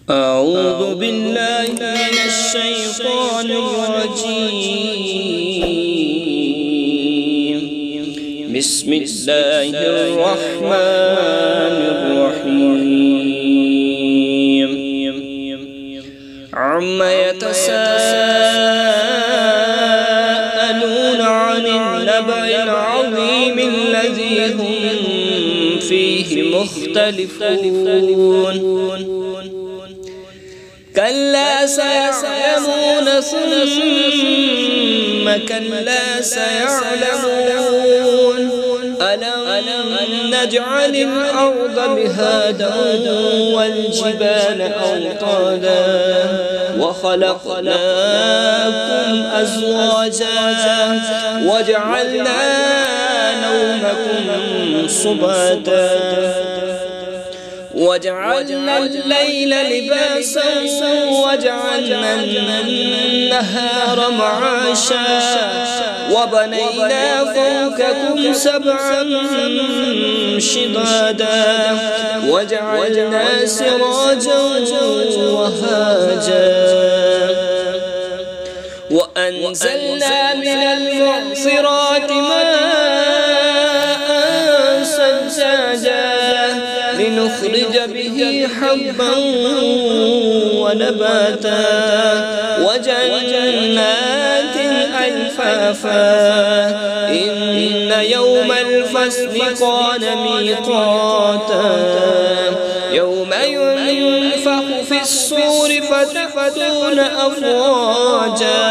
أعوذ بالله من الشيطان الرجيم. بسم الله الرحمن الرحيم. عما يتساءلون عن النبأ العظيم الذي هم فيه مختلفون. كلا سيعلمون ثم كلا سيعلمون. ألم نجعل الأرض مهادا والجبال أوطادا وخلقناكم أزواجا وجعلنا نومكم سباتا وجعلنا الليل لباسا وجعلنا النهار معاشا وبنينا فوقكم سبعا شدادا وجعلنا سراجا وهاجا وأنزلنا من المعصرات ماء ثجاجا لنخرج به حبا ونباتا وجنات ألفافا إن يوم الفصل كان ميقاتا يوم ينفخ في الصور فتأتون أفواجا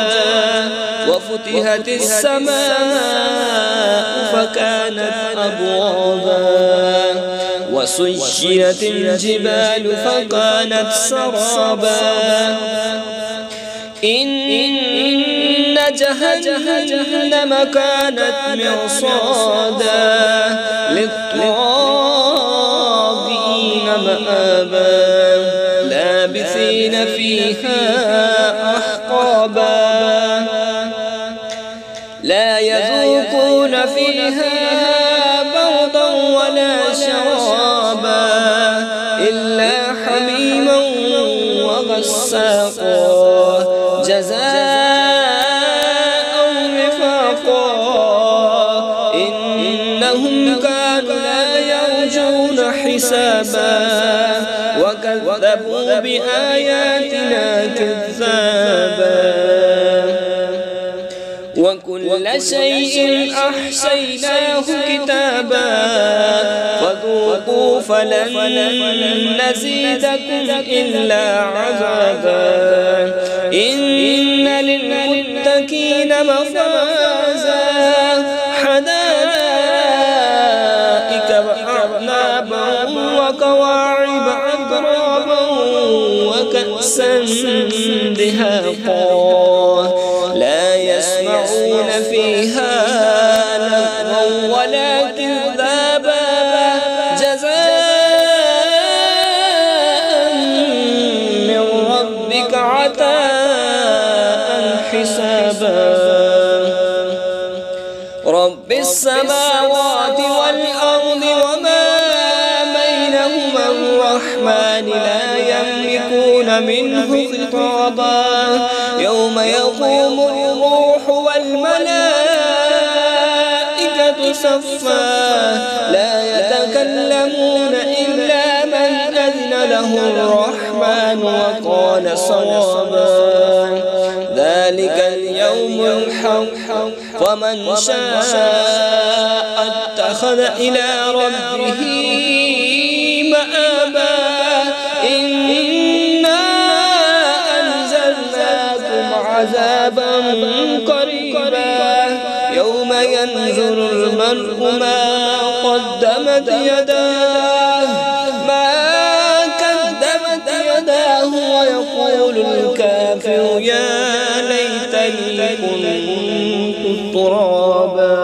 وفتحت السماء فكانت أبوابا وسيرت الجبال فكانت سرابا إن جهنم كانت مرصادا للطاغين مآبا لابثين فيها أحقابا لا يذوقون فيها بردا ولا شرابا إلا حميما وغساقا جزاء وفاقا إنهم كانوا لا يرجون حسابا وكذبوا بآياتنا كذابا وكل شيء أحصيناه كتابا فذوقوا فلن نزيدكم إلا عذابا إن للمتقين مفازا حدائق وأعنابا وكواعب أترابا وكأسا دهاقا لا يسمعون فيها لغوا ولا كذابا جزاء من ربك عطاء حسابا رب السماوات والأرض وما بينهما الرحمن لا يملكون منه خطابا يوم يقوم الروح والملائكة صفا لا يتكلمون إلا من أذن له الرحمن وقال صوابا ذلك اليوم الحق فمن شاء اتخذ إلى ربه مآبا إنا أنزلناكم عذابا قريبا يوم ينظر المرء ما قدمت يداه ويقول الكافر يا ليتني كنت ترابا.